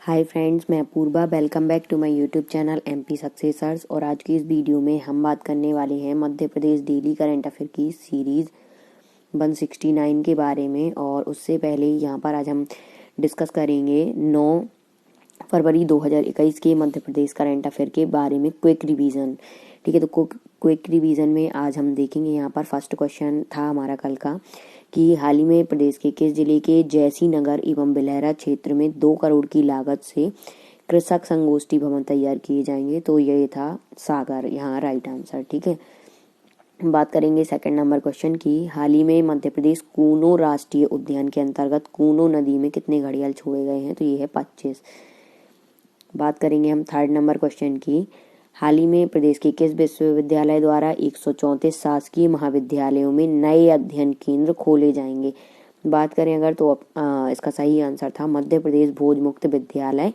हाय friends, मैं Apoorva. Welcome back to my YouTube channel MP successors. और आज की इस वीडियो में हम बात करने वाले हैं Madhya Pradesh daily current affair की सीरीज़ 169 के बारे में। और उससे पहले यहाँ पर आज हम डिस्कस करेंगे 9 फरवरी 2021 के मध्य प्रदेश करंट अफेयर के बारे में क्विक रिवीजन। ठीक है, तो क्विक रिवीजन में आज हम देखेंगे यहाँ पर फर्स्ट क्वेश्चन था हमारा कल का कि हाल ही में प्रदेश के किस जिले के जैसी नगर एवं बिलहरा क्षेत्र में 2 करोड़ की लागत से कृषक संगोष्ठी भवन तैयार किए जाएंगे। तो ये था सागर, यहाँ राइट आंसर। ठीक है, बात करेंगे सेकंड नंबर क्वेश्चन की हाल ही में मध्य प्रदेश कूनो राष्ट्रीय उद्यान के अंतर्गत कूनो नदी में कितने घड़ियाल छोड़े गए हैं। तो ये है 25। बात करेंगे हम थर्ड नंबर क्वेश्चन की हाल ही में प्रदेश के किस विश्वविद्यालय द्वारा 134 शासकीय महाविद्यालयों में नए अध्ययन केंद्र खोले जाएंगे। बात करें अगर तो इसका सही आंसर था मध्य प्रदेश भोज मुक्त विद्यालय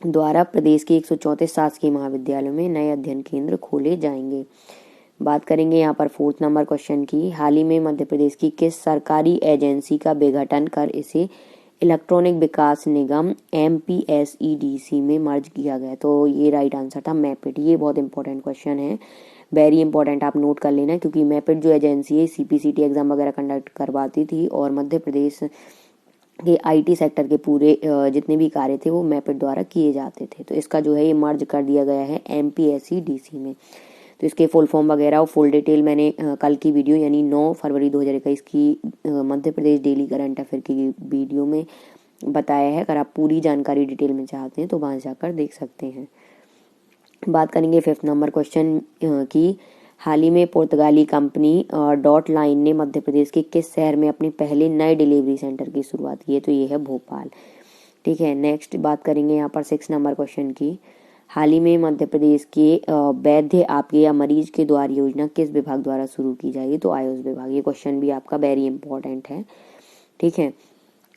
द्वारा प्रदेश के 134 शासकीय महाविद्यालयों में नए अध्ययन केंद्र खोले जाएंगे। बात करेंगे यहाँ पर फोर्थ नंबर क्वेश्चन की हाल ही में मध्य प्रदेश की किस सरकारी एजेंसी का विघटन कर इसे इलेक्ट्रॉनिक विकास निगम MPSEDC में मर्ज किया गया। तो ये राइट आंसर था मैपिड। ये बहुत इंपॉर्टेंट क्वेश्चन है, वेरी इंपॉर्टेंट, आप नोट कर लेना, क्योंकि मैपिड जो एजेंसी है CPCT एग्जाम वगैरह कंडक्ट करवाती थी और मध्य प्रदेश के IT सेक्टर के पूरे जितने भी कार्य थे वो मैपिड द्वारा किए जाते थे। तो इसका जो है ये मर्ज कर दिया गया है MPSEDC में। तो इसके फुल फॉर्म वगैरह और फुल डिटेल मैंने कल की वीडियो यानी 9 फरवरी 2021 की Madhya Pradesh daily current affair की वीडियो में बताया है। अगर आप पूरी जानकारी डिटेल में चाहते हैं तो वहाँ जाकर देख सकते हैं। बात करेंगे फिफ्थ नंबर क्वेश्चन की हाल ही में पुर्तगाली कंपनी डॉट लाइन ने मध्य प्रदेश के किस शहर में अपने पहले नए डिलीवरी सेंटर की शुरुआत की है। तो ये है भोपाल। ठीक है, नेक्स्ट बात करेंगे यहाँ पर 6 नंबर क्वेश्चन की हाल ही में मध्य प्रदेश के वैद्य आपके या मरीज के द्वार योजना किस विभाग द्वारा शुरू की जाएगी। तो आयुष विभाग। ये क्वेश्चन भी आपका वेरी इंपॉर्टेंट है। ठीक है,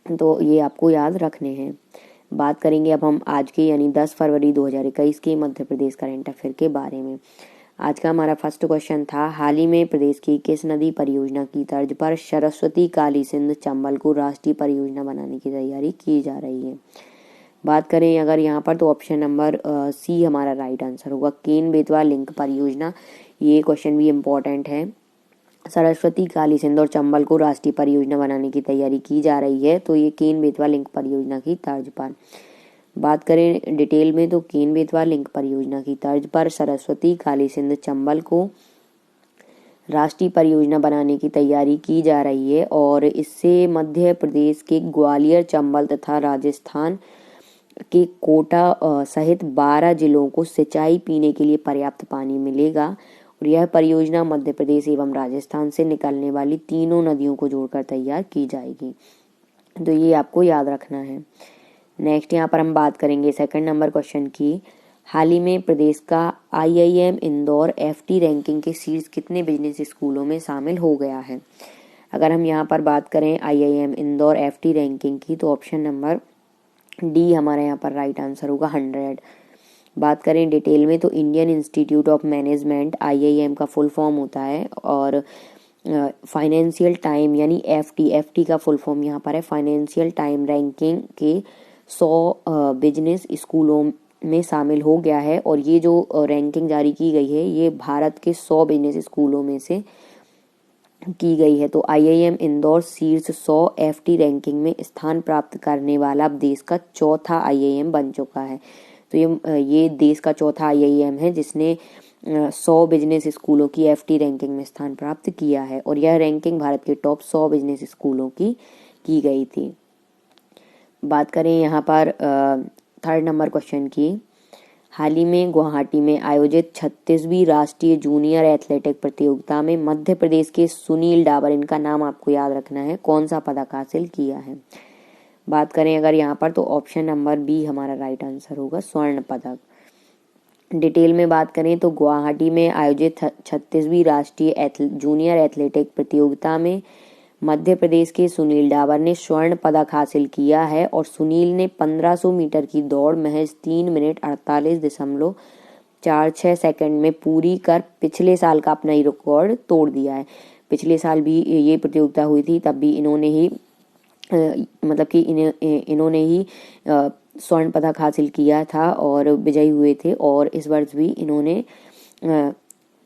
तो ये आपको याद रखने हैं। बात करेंगे अब हम आज के यानी 10 फरवरी 2021 के मध्य प्रदेश करंट अफेयर के बारे में। आज का हमारा फर्स्ट क्वेश्चन था हाल ही में प्रदेश की किस नदी परियोजना की तर्ज पर सरस्वती काली सिंध चंबल को राष्ट्रीय परियोजना बनाने की तैयारी की जा रही है। बात करें अगर यहाँ पर तो ऑप्शन नंबर C हमारा राइट आंसर होगा, केन बेतवा लिंक परियोजना। ये क्वेश्चन भी इम्पोर्टेंट है। सरस्वती काली सिंध और चंबल को राष्ट्रीय परियोजना बनाने की तैयारी की जा रही है, तो ये केन बेतवा लिंक परियोजना की तर्ज पर। बात करें डिटेल में तो केन बेतवा लिंक परियोजना की तर्ज पर सरस्वती काली सिंध चंबल को राष्ट्रीय परियोजना बनाने की तैयारी की जा रही है और इससे मध्य प्रदेश के ग्वालियर, चंबल तथा राजस्थान के कोटा सहित 12 जिलों को सिंचाई पीने के लिए पर्याप्त पानी मिलेगा। और यह परियोजना मध्य प्रदेश एवं राजस्थान से निकलने वाली तीनों नदियों को जोड़कर तैयार की जाएगी। तो ये आपको याद रखना है। नेक्स्ट यहाँ पर हम बात करेंगे सेकंड नंबर क्वेश्चन की हाल ही में प्रदेश का IIM इंदौर FT रैंकिंग के शीर्ष कितने बिजनेस स्कूलों में शामिल हो गया है। अगर हम यहाँ पर बात करें IIM इंदौर FT रैंकिंग की तो ऑप्शन नंबर D हमारा यहाँ पर राइट आंसर होगा 100। बात करें डिटेल में तो Indian institute of management IIM का फुल फॉर्म होता है और फाइनेंशियल टाइम यानी FT का फुल फॉर्म यहाँ पर है फाइनेंशियल टाइम रैंकिंग के 100 बिजनेस स्कूलों में शामिल हो गया है। और ये जो रैंकिंग जारी की गई है ये भारत के 100 बिजनेस स्कूलों में से की गई है। तो IIM इंदौर शीर्ष 100 FT रैंकिंग में स्थान प्राप्त करने वाला देश का चौथा IIM बन चुका है। तो ये देश का चौथा IIM है जिसने 100 बिजनेस स्कूलों की FT रैंकिंग में स्थान प्राप्त किया है और यह रैंकिंग भारत के टॉप 100 बिजनेस स्कूलों की गई थी। बात करें यहाँ पर थर्ड नंबर क्वेश्चन की हाल ही में गुवाहाटी में आयोजित 36वीं राष्ट्रीय जूनियर एथलेटिक प्रतियोगिता में मध्य प्रदेश के सुनील डाबर, इनका नाम आपको याद रखना है, कौन सा पदक हासिल किया है। बात करें अगर यहाँ पर तो ऑप्शन नंबर B हमारा राइट आंसर होगा, स्वर्ण पदक। डिटेल में बात करें तो गुवाहाटी में आयोजित 36वीं राष्ट्रीय जूनियर एथलेटिक प्रतियोगिता में मध्य प्रदेश के सुनील डाबर ने स्वर्ण पदक हासिल किया है और सुनील ने 1500 मीटर की दौड़ महज 3 मिनट 48.46 सेकंड में पूरी कर पिछले साल का अपना ही रिकॉर्ड तोड़ दिया है। पिछले साल भी ये प्रतियोगिता हुई थी, तब भी इन्होंने ही स्वर्ण पदक हासिल किया था और विजयी हुए थे, और इस वर्ष भी इन्होंने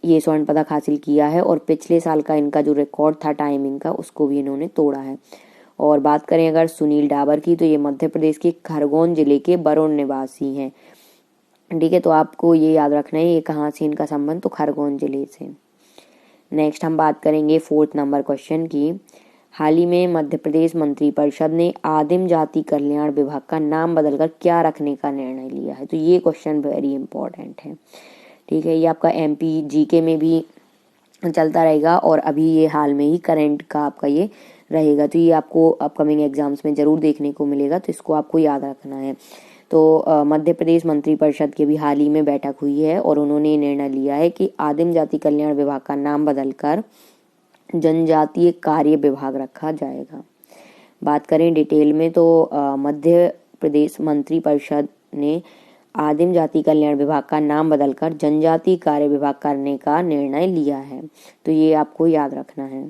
ये स्वर्ण पदक हासिल किया है, और पिछले साल का इनका जो रिकॉर्ड था टाइमिंग का उसको भी इन्होंने तोड़ा है। और बात करें अगर सुनील डाबर की, तो ये मध्य प्रदेश के खरगोन जिले के बरौन निवासी हैं। ठीक है, तो आपको ये याद रखना है ये कहाँ से इनका संबंध, तो खरगोन जिले से। नेक्स्ट हम बात करेंगे 4th नंबर क्वेश्चन की। हाल ही में मध्य प्रदेश मंत्रिपरिषद ने आदिम जाति कल्याण विभाग का नाम बदलकर क्या रखने का निर्णय लिया है। तो ये क्वेश्चन वेरी इंपॉर्टेंट है। ठीक है, ये आपका एमपी जीके में भी चलता रहेगा, और अभी ये हाल में ही करंट का आपका ये रहेगा, तो ये आपको अपकमिंग एग्जाम्स में जरूर देखने को मिलेगा, तो इसको आपको याद रखना है। तो मध्य प्रदेश मंत्रिपरिषद की भी हाल ही में बैठक हुई है, और उन्होंने निर्णय लिया है कि आदिम जाति कल्याण विभाग का नाम बदलकर जनजातीय कार्य विभाग रखा जाएगा। बात करें डिटेल में, तो मध्य प्रदेश मंत्रिपरिषद ने आदिम जाति कल्याण विभाग का नाम बदलकर जनजातीय कार्य विभाग करने का निर्णय लिया है, तो ये आपको याद रखना है।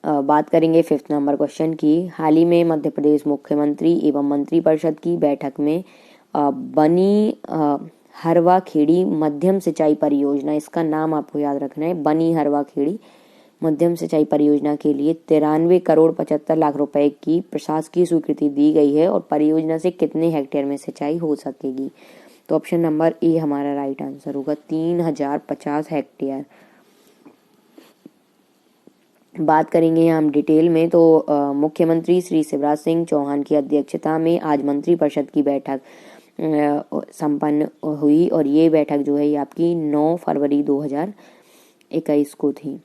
बात करेंगे 5th नंबर क्वेश्चन की। हाल ही में मध्य प्रदेश मुख्यमंत्री एवं मंत्रिपरिषद की बैठक में बनी हरवा खेड़ी मध्यम सिंचाई परियोजना, इसका नाम आपको याद रखना है। बनी हरवा खेड़ी मध्यम सिंचाई परियोजना के लिए 93 करोड़ 75 लाख रुपए की प्रशासकीय स्वीकृति दी गई है, और परियोजना से कितने हेक्टेयर में सिंचाई हो सकेगी। तो ऑप्शन नंबर ए हमारा राइट आंसर होगा, 3050 हेक्टेयर। बात करेंगे हम डिटेल में, तो मुख्यमंत्री श्री शिवराज सिंह चौहान की अध्यक्षता में आज मंत्रिपरिषद की बैठक संपन्न हुई, और ये बैठक जो है ये आपकी 9 फरवरी 2021 को थी।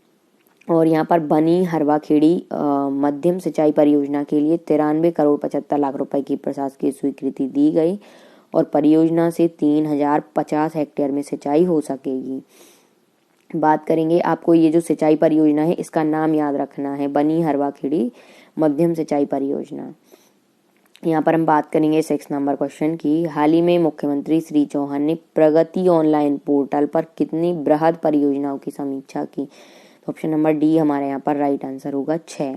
और यहाँ पर बनी हरवा खेड़ी मध्यम सिंचाई परियोजना के लिए 93 करोड़ 75 लाख रुपए की प्रशासकीय स्वीकृति दी गई, और परियोजना से 3050 हेक्टेयर में सिंचाई हो सकेगी। बात करेंगे, आपको ये जो सिंचाई परियोजना है इसका नाम याद रखना है, बनी हरवा खेड़ी मध्यम सिंचाई परियोजना। यहाँ पर हम बात करेंगे 6 नंबर क्वेश्चन की। हाल ही में मुख्यमंत्री श्री चौहान ने प्रगति ऑनलाइन पोर्टल पर कितनी बृहद परियोजनाओं की समीक्षा की। तो ऑप्शन नंबर डी हमारे यहाँ पर राइट आंसर होगा 6।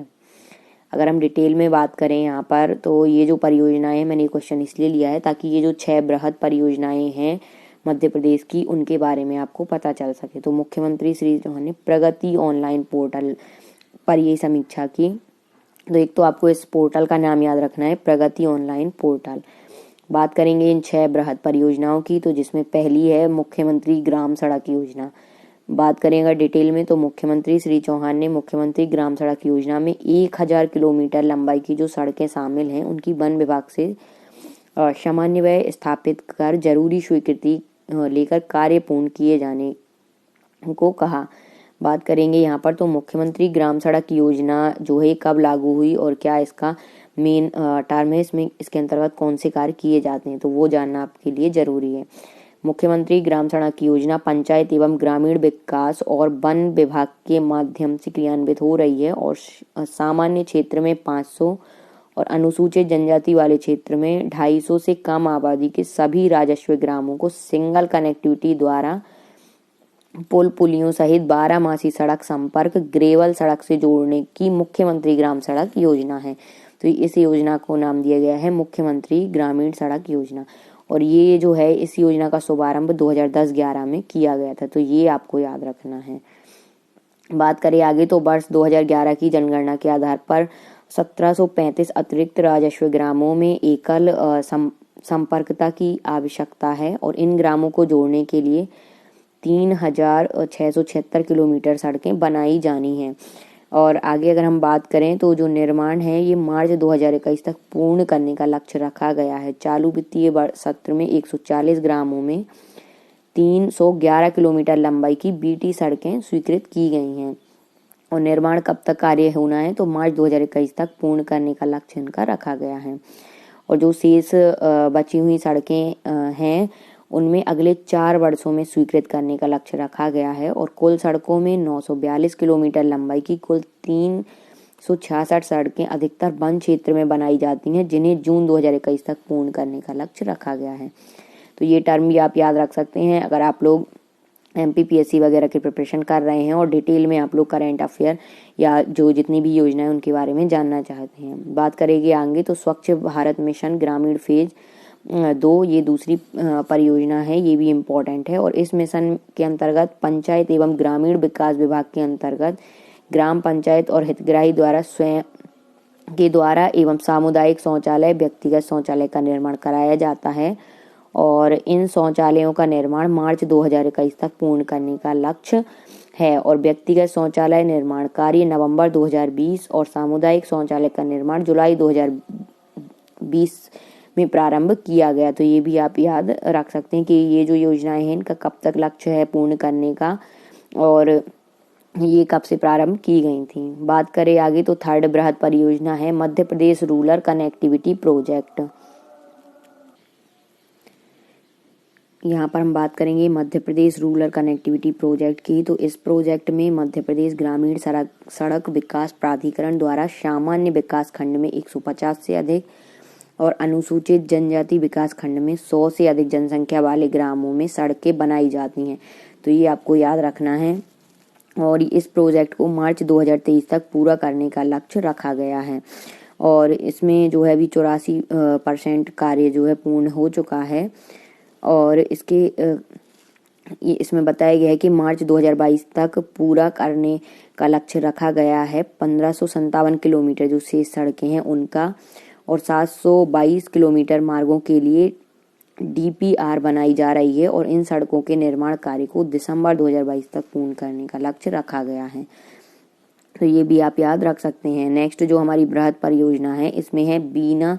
अगर हम डिटेल में बात करें यहाँ पर, तो ये जो परियोजनाएं, मैंने ये क्वेश्चन इसलिए लिया है ताकि ये जो 6 बृहद परियोजनाएं हैं मध्य प्रदेश की, उनके बारे में आपको पता चल सके। तो मुख्यमंत्री श्री चौहान ने प्रगति ऑनलाइन पोर्टल पर ये समीक्षा की। तो एक तो आपको इस पोर्टल का नाम याद रखना है, प्रगति ऑनलाइन पोर्टल। बात करेंगे इन 6 बृहद परियोजनाओं की, तो जिसमें पहली है मुख्यमंत्री ग्राम सड़क योजना। बात करेंगे डिटेल में, तो मुख्यमंत्री श्री चौहान ने मुख्यमंत्री ग्राम सड़क योजना में 1000 किलोमीटर लंबाई की जो सड़कें शामिल हैं उनकी वन विभाग से समन्वय स्थापित कर जरूरी स्वीकृति लेकर कार्य पूर्ण किए जाने को कहा। बात करेंगे यहाँ पर, तो मुख्यमंत्री ग्राम सड़क योजना जो है कब लागू हुई और क्या इसका मेन टर्म है, इसमें इसके अंतर्गत कौन से कार्य किए जाते हैं, तो वो जानना आपके लिए जरूरी है। मुख्यमंत्री ग्राम सड़क योजना पंचायत एवं ग्रामीण विकास और वन विभाग के माध्यम से क्रियान्वित हो रही है, और सामान्य क्षेत्र में 500 और अनुसूचित जनजाति वाले क्षेत्र में 250 से कम आबादी के सभी राजस्व ग्रामों को सिंगल कनेक्टिविटी द्वारा पुल पुलियों सहित 12 मासी सड़क संपर्क ग्रेवल सड़क से जोड़ने की मुख्यमंत्री ग्राम सड़क योजना है। तो इस योजना को नाम दिया गया है मुख्यमंत्री ग्रामीण सड़क योजना, और ये जो है इस योजना का शुभारंभ 2010-11 में किया गया था, तो ये आपको याद रखना है। बात करें आगे, तो वर्ष 2011 की जनगणना के आधार पर 1735 अतिरिक्त राजस्व ग्रामों में एकल संपर्कता की आवश्यकता है, और इन ग्रामों को जोड़ने के लिए 3676 किलोमीटर सड़कें बनाई जानी हैं। और आगे अगर हम बात करें, तो जो निर्माण है ये मार्च 2021 तक पूर्ण करने का लक्ष्य रखा गया है। चालू वित्तीय सत्र में 140 ग्रामों में 311 किलोमीटर लंबाई की बीटी सड़कें स्वीकृत की गई हैं, और निर्माण कब तक कार्य होना है, तो मार्च 2021 तक पूर्ण करने का लक्ष्य इनका रखा गया है। और जो शेष बची हुई सड़कें हैं उनमें अगले 4 वर्षों में स्वीकृत करने का लक्ष्य रखा गया है, और कुल सड़कों में 942 किलोमीटर लंबाई की कुल 366 सड़कें अधिकतर वन क्षेत्र में बनाई जाती हैं, जिन्हें जून 2021 तक पूर्ण करने का लक्ष्य रखा गया है। तो ये टर्म भी आप याद रख सकते हैं। अगर आप लोग MPPSC वगैरह की प्रिपरेशन कर रहे हैं और डिटेल में आप लोग करेंट अफेयर या जो जितनी भी योजना है उनके बारे में जानना चाहते हैं। बात करेंगे आगे तो स्वच्छ भारत मिशन ग्रामीण फेज 2, ये दूसरी परियोजना है, ये भी इम्पोर्टेंट है। और इस मिशन के अंतर्गत पंचायत एवं ग्रामीण विकास विभाग के अंतर्गत ग्राम पंचायत और हितग्राही द्वारा स्वयं के द्वारा एवं सामुदायिक शौचालय, व्यक्तिगत शौचालय का निर्माण कराया जाता है और इन शौचालयों का निर्माण मार्च 2021 तक पूर्ण करने का लक्ष्य है। और व्यक्तिगत शौचालय निर्माण कार्य नवंबर 2020 और सामुदायिक शौचालय का निर्माण जुलाई 2020 में प्रारंभ किया गया। तो ये भी आप याद रख सकते हैं कि ये जो योजनाएं हैं इनका कब तक लक्ष्य है पूर्ण करने का और ये कब से प्रारंभ की गई थी। बात करें आगे तो थर्ड बृहद परियोजना है Madhya Pradesh rural connectivity project. यहाँ पर हम बात करेंगे Madhya Pradesh rural connectivity project की। तो इस प्रोजेक्ट में मध्य प्रदेश ग्रामीण सड़क विकास प्राधिकरण द्वारा सामान्य विकास खंड में 150 से अधिक और अनुसूचित जनजाति विकास खंड में 100 से अधिक जनसंख्या वाले ग्रामों में सड़कें बनाई जाती हैं। तो ये आपको याद रखना है और इस प्रोजेक्ट को मार्च 2023 तक पूरा करने का लक्ष्य रखा गया है और इसमें जो है अभी 84% कार्य जो है पूर्ण हो चुका है। और इसमें बताया गया है कि मार्च 2022 तक पूरा करने का लक्ष्य रखा गया है। 1557 किलोमीटर जो शेष सड़कें हैं उनका और 722 किलोमीटर मार्गों के लिए DPR बनाई जा रही है और इन सड़कों के निर्माण कार्य को दिसंबर 2022 तक पूर्ण करने का लक्ष्य रखा गया है। तो ये भी आप याद रख सकते हैं। नेक्स्ट जो हमारी बृहद परियोजना है इसमें है बीना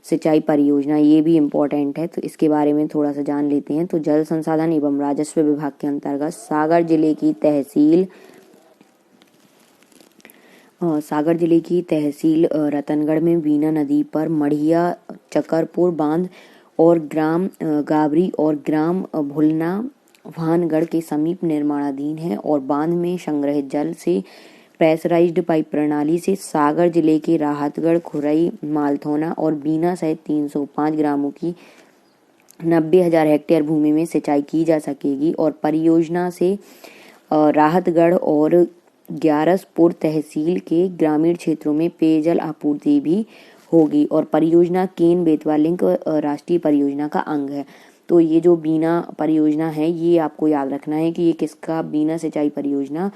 सिंचाई परियोजना, ये भी इम्पोर्टेंट है तो इसके बारे में थोड़ा सा जान लेते हैं। तो जल संसाधन एवं राजस्व विभाग के अंतर्गत सागर जिले की तहसील रतनगढ़ में बीना नदी पर मढ़िया चकरपुर बांध और ग्राम गावरी और ग्राम भुलना भानगढ़ के समीप निर्माणाधीन है और बांध में संग्रहित जल से प्रेशराइज्ड पाइप प्रणाली से सागर जिले के राहतगढ़, खुरई, मालथौना और बीना सहित 305 ग्रामों की 90,000 हेक्टेयर भूमि में सिंचाई की जा सकेगी और परियोजना से राहतगढ़ और ग्यारसपुर तहसील के ग्रामीण क्षेत्रों में पेयजल आपूर्ति भी होगी और परियोजना केन बेतवा लिंक राष्ट्रीय परियोजना का अंग है। तो ये जो बीना परियोजना है ये आपको याद रखना है कि ये किसका बीना सिंचाई परियोजना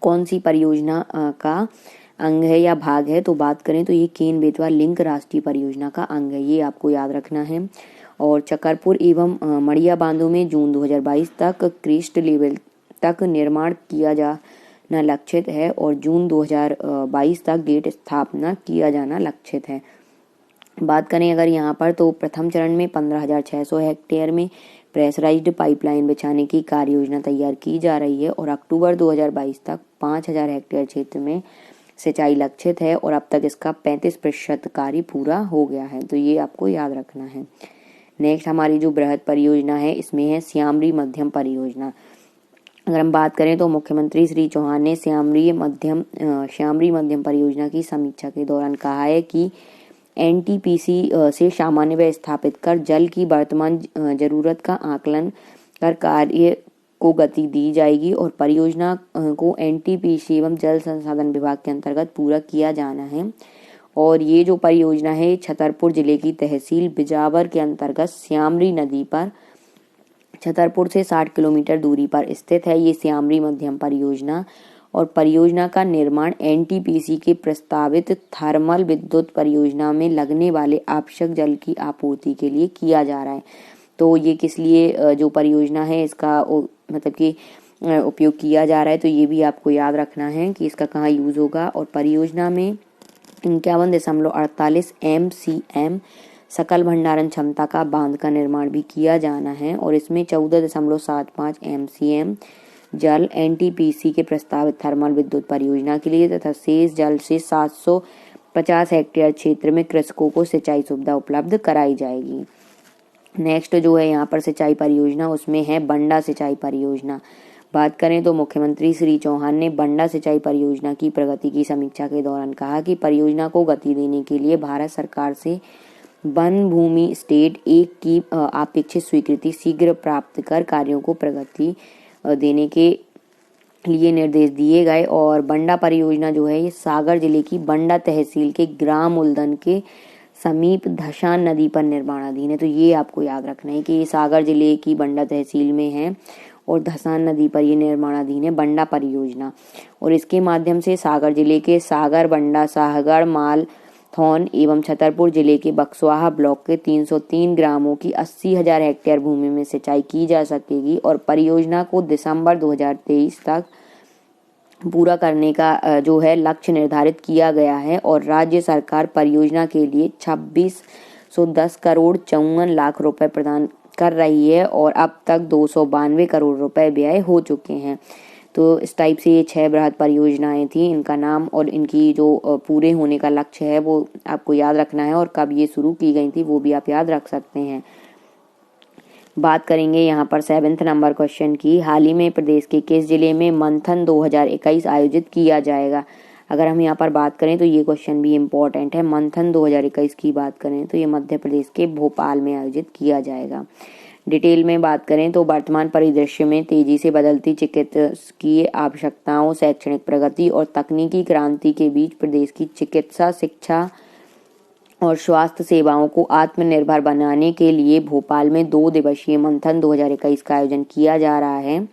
कौन सी परियोजना का अंग है या भाग है। तो बात करें तो ये केन बेतवा लिंक राष्ट्रीय परियोजना का अंग है, ये आपको याद रखना है। और चकरपुर एवं मड़िया बांधों में जून 2022 तक क्रिस्ट लेवल तक निर्माण किया जाना लक्षित है और जून 2022 तक गेट स्थापना किया जाना लक्षित है। बात करें अगर यहाँ पर तो प्रथम चरण में 15,600 हेक्टेयर में प्रेशराइज्ड पाइपलाइन बिछाने की कार्य योजना तैयार की जा रही है और अक्टूबर 2022 तक 5,000 हेक्टेयर क्षेत्र में सिंचाई लक्षित है और अब तक इसका 35% कार्य पूरा हो गया है। तो ये आपको याद रखना है। नेक्स्ट हमारी जो बृहद परियोजना है इसमें है श्यामरी मध्यम परियोजना। अगर हम बात करें तो मुख्यमंत्री श्री चौहान ने श्यामरी मध्यम परियोजना की समीक्षा के दौरान कहा है कि NTPC से सामान्य व्यय स्थापित कर जल की वर्तमान जरूरत का आकलन कर कार्य को गति दी जाएगी और परियोजना को NTPC एवं जल संसाधन विभाग के अंतर्गत पूरा किया जाना है। और ये जो परियोजना है छतरपुर जिले की तहसील बिजावर के अंतर्गत श्यामरी नदी पर छतरपुर से 60 किलोमीटर दूरी पर स्थित है ये श्यामरी मध्यम परियोजना और परियोजना का निर्माण NTPC के प्रस्तावित थर्मल विद्युत परियोजना में लगने वाले आवश्यक जल की आपूर्ति के लिए किया जा रहा है। तो ये किस लिए जो परियोजना है इसका मतलब कि उपयोग किया जा रहा है, तो ये भी आपको याद रखना है कि इसका कहाँ यूज होगा। और परियोजना में 51.48 MCM सकल भंडारण क्षमता का बांध का निर्माण भी किया जाना है और इसमें 14.75 MCM जल NTPC के प्रस्तावित थर्मल विद्युत परियोजना के लिए तथा शेष जल से 750 हेक्टेयर क्षेत्र में कृषकों को सिंचाई सुविधा उपलब्ध कराई जाएगी। नेक्स्ट जो है यहाँ पर सिंचाई परियोजना उसमें है बंडा सिंचाई परियोजना। बात करें तो मुख्यमंत्री श्री चौहान ने बंडा सिंचाई परियोजना की प्रगति की समीक्षा के दौरान कहा कि परियोजना को गति देने के लिए भारत सरकार से वन भूमि स्टेट 1 की अपेक्षित स्वीकृति शीघ्र प्राप्त कर कार्यों को प्रगति देने के लिए निर्देश दिए गए। और बंडा परियोजना जो है ये सागर जिले की बंडा तहसील के ग्राम उल्दन के समीप धसान नदी पर निर्माणाधीन है। तो ये आपको याद रखना है कि ये सागर जिले की बंडा तहसील में है और धसान नदी पर ये निर्माणाधीन है बंडा परियोजना। और इसके माध्यम से सागर जिले के सागर, बंडा, साहगढ़, माल थौन एवं छतरपुर जिले के बक्सवाहा ब्लॉक के 303 ग्रामों की 80,000 हेक्टेयर भूमि में सिंचाई की जा सकेगी। और परियोजना को दिसंबर 2023 तक पूरा करने का जो है लक्ष्य निर्धारित किया गया है। और राज्य सरकार परियोजना के लिए 2610 करोड़ 54 लाख रुपए प्रदान कर रही है और अब तक 292 करोड़ रुपए व्यय हो चुके हैं। तो इस टाइप से ये 6 बृहद परियोजनाएं थी। इनका नाम और इनकी जो पूरे होने का लक्ष्य है वो आपको याद रखना है, और कब ये शुरू की गई थी वो भी आप याद रख सकते हैं। बात करेंगे यहाँ पर 7th नंबर क्वेश्चन की। हाल ही में प्रदेश के किस जिले में मंथन 2021 आयोजित किया जाएगा? अगर हम यहाँ पर बात करें तो ये क्वेश्चन भी इम्पोर्टेंट है। मंथन 2021 की बात करें तो ये मध्य प्रदेश के भोपाल में आयोजित किया जाएगा। डिटेल में बात करें तो वर्तमान परिदृश्य में तेजी से बदलती चिकित्सकीय आवश्यकताओं, शैक्षणिक प्रगति और तकनीकी क्रांति के बीच प्रदेश की चिकित्सा, शिक्षा और स्वास्थ्य सेवाओं को आत्मनिर्भर बनाने के लिए भोपाल में 2 दिवसीय मंथन 2021 का आयोजन किया जा रहा है।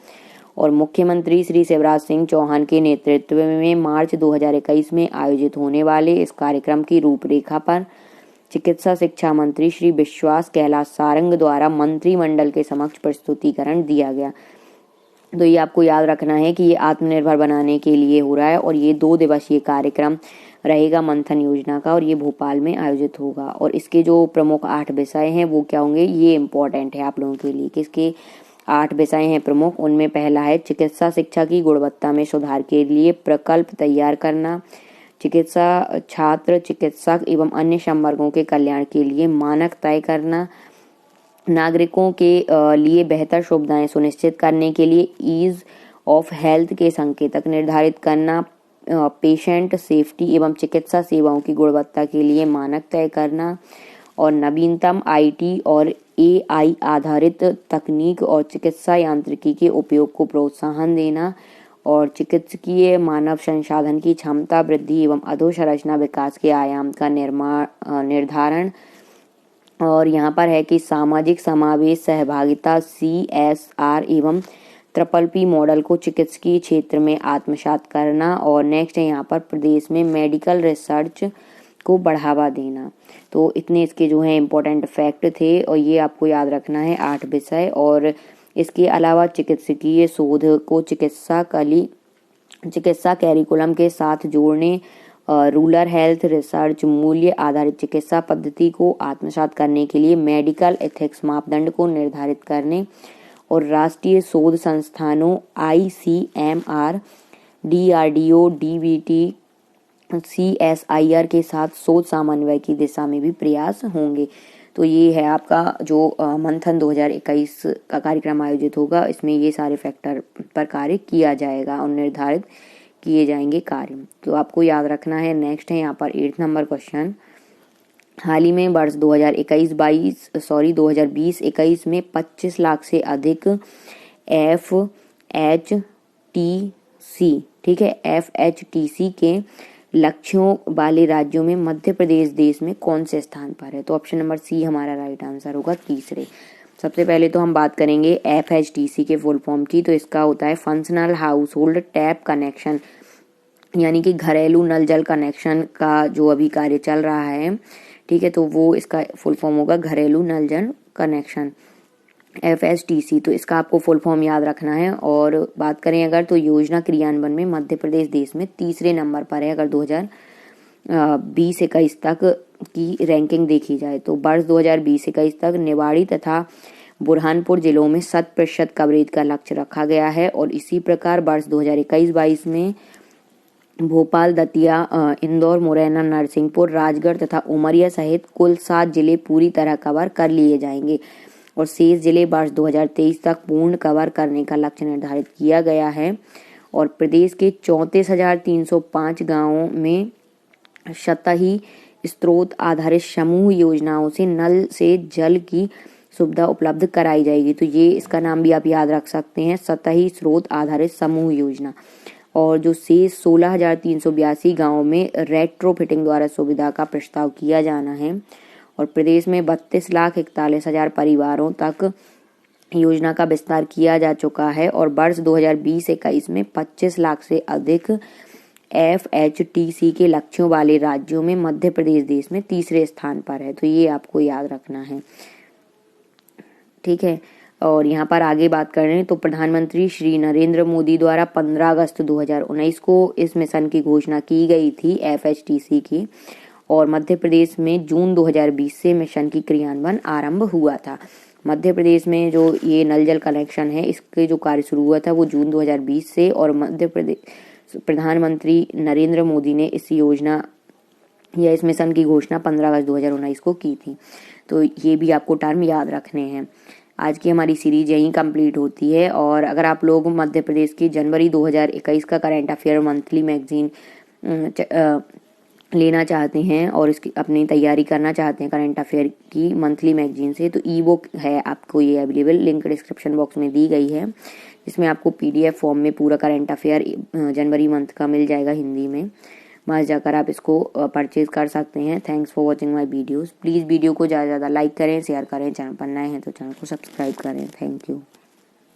और मुख्यमंत्री श्री शिवराज सिंह चौहान के नेतृत्व में मार्च 2021 में आयोजित होने वाले इस कार्यक्रम की रूपरेखा पर चिकित्सा शिक्षा मंत्री श्री विश्वास कैलाश सारंग द्वारा मंत्रिमंडल के समक्ष प्रस्तुतिकरण दिया गया। तो ये आपको याद रखना है कि ये आत्मनिर्भर बनाने के लिए हो रहा है और ये 2 दिवसीय कार्यक्रम रहेगा मंथन योजना का, और ये भोपाल में आयोजित होगा। और इसके जो प्रमुख 8 विषय हैं वो क्या होंगे, ये इम्पोर्टेंट है आप लोगों के लिए। किसके 8 विषय हैं प्रमुख? उनमें पहला है चिकित्सा शिक्षा की गुणवत्ता में सुधार के लिए प्रकल्प तैयार करना, चिकित्सा छात्र, चिकित्सक एवं अन्य संवर्गों के कल्याण के लिए मानक तय करना, नागरिकों के लिए बेहतर सुविधाएं सुनिश्चित करने के लिए ईज ऑफ हेल्थ के संकेतक निर्धारित करना, पेशेंट सेफ्टी एवं चिकित्सा सेवाओं की गुणवत्ता के लिए मानक तय करना, और नवीनतम आईटी और एआई आधारित तकनीक और चिकित्सा यांत्रिकी के उपयोग को प्रोत्साहन देना, और चिकित्सकीय मानव संसाधन की क्षमता वृद्धि एवं अधोसंरचना विकास के आयाम का निर्धारण। और यहाँ पर है कि सामाजिक समावेश, सहभागिता, CSR एवं PPP मॉडल को चिकित्सकीय क्षेत्र में आत्मसात करना। और नेक्स्ट है यहाँ पर प्रदेश में मेडिकल रिसर्च को बढ़ावा देना। तो इतने इसके जो है इम्पोर्टेंट फैक्ट थे और ये आपको याद रखना है 8 विषय। और इसके अलावा चिकित्सकीय शोध को चिकित्सा कैरिकुलम के साथ जोड़ने, रूरल हेल्थ रिसर्च, मूल्य आधारित चिकित्सा पद्धति को आत्मसात करने के लिए मेडिकल एथिक्स मापदंड को निर्धारित करने, और राष्ट्रीय शोध संस्थानों ICMR, DRDO, DBT, CSIR के साथ शोध समन्वय की दिशा में भी प्रयास होंगे। तो ये है आपका जो मंथन 2021 का कार्यक्रम आयोजित होगा। इसमें ये सारे फैक्टर पर कार्य किया जाएगा और निर्धारित किए जाएंगे कार्य। तो आपको याद रखना है। नेक्स्ट है यहाँ पर 8th नंबर क्वेश्चन। हाल ही में वर्ष 2020-21 में 25 लाख से अधिक FHTC, ठीक है, FHTC के लक्ष्यों वाले राज्यों में मध्य प्रदेश देश में कौन से स्थान पर है? तो ऑप्शन नंबर सी हमारा राइट आंसर होगा, तीसरे। सबसे पहले तो हम बात करेंगे FHTC के फुल फॉर्म की। तो इसका होता है functional house hold tap connection, यानी कि घरेलू नल जल कनेक्शन का जो अभी कार्य चल रहा है, ठीक है, तो वो इसका फुल फॉर्म होगा घरेलू नल जल कनेक्शन, FHTC। तो इसका आपको फुल फॉर्म याद रखना है। और बात करें अगर तो योजना क्रियान्वयन में मध्य प्रदेश देश में तीसरे नंबर पर है अगर 2020-21 तक की रैंकिंग देखी जाए। तो वर्ष 2020-21 तक निवाड़ी तथा बुरहानपुर जिलों में 100% कवरेज का लक्ष्य रखा गया है। और इसी प्रकार वर्ष 2021-22 में भोपाल, दतिया, इंदौर, मुरैना, नरसिंहपुर, राजगढ़ तथा उमरिया सहित कुल 7 जिले पूरी तरह कवर कर लिए जाएंगे और शेष जिले वर्ष 2023 तक पूर्ण कवर करने का लक्ष्य निर्धारित किया गया है। और प्रदेश के 34,305 गांवों में सतही स्रोत आधारित समूह योजनाओं से नल से जल की सुविधा उपलब्ध कराई जाएगी। तो ये इसका नाम भी आप याद रख सकते हैं, सतही स्रोत आधारित समूह योजना। और जो शेष 16,382 गाँव में रेट्रोफिटिंग द्वारा सुविधा का प्रस्ताव किया जाना है। और प्रदेश में 32,41,000 परिवारों तक योजना का विस्तार किया जा चुका है। और वर्ष 2020-21 में 25 लाख से अधिक FHTC के लक्ष्यों वाले राज्यों में मध्य प्रदेश देश में तीसरे स्थान पर है। तो ये आपको याद रखना है, ठीक है। और यहाँ पर आगे बात कर रहे हैं तो प्रधानमंत्री श्री नरेंद्र मोदी द्वारा 15 अगस्त 2019 को इस मिशन की घोषणा की गई थी FHTC की। और मध्य प्रदेश में जून 2020 से मिशन की क्रियान्वयन आरंभ हुआ था। मध्य प्रदेश में जो ये नल जल कनेक्शन है, इसके जो कार्य शुरू हुआ था वो जून 2020 से। और मध्य प्रदेश प्रधानमंत्री नरेंद्र मोदी ने इस योजना या इस मिशन की घोषणा 15 अगस्त 2019 को की थी। तो ये भी आपको टर्म याद रखने हैं। आज की हमारी सीरीज यहीं कंप्लीट होती है। और अगर आप लोग मध्य प्रदेश की जनवरी 2021 का करंट अफेयर मंथली मैगजीन लेना चाहते हैं और इसकी अपनी तैयारी करना चाहते हैं करंट अफेयर की मंथली मैगजीन से, तो ई बुक है आपको ये अवेलेबल, लिंक डिस्क्रिप्शन बॉक्स में दी गई है, जिसमें आपको PDF फॉर्म में पूरा करंट अफेयर जनवरी मंथ का मिल जाएगा हिंदी में। वहाँ जाकर आप इसको परचेज कर सकते हैं। Thanks for watching my videos. Please video को ज़्यादा से ज़्यादा लाइक करें, शेयर करें, चैनल पर नए हैं तो चैनल को सब्सक्राइब करें। Thank you.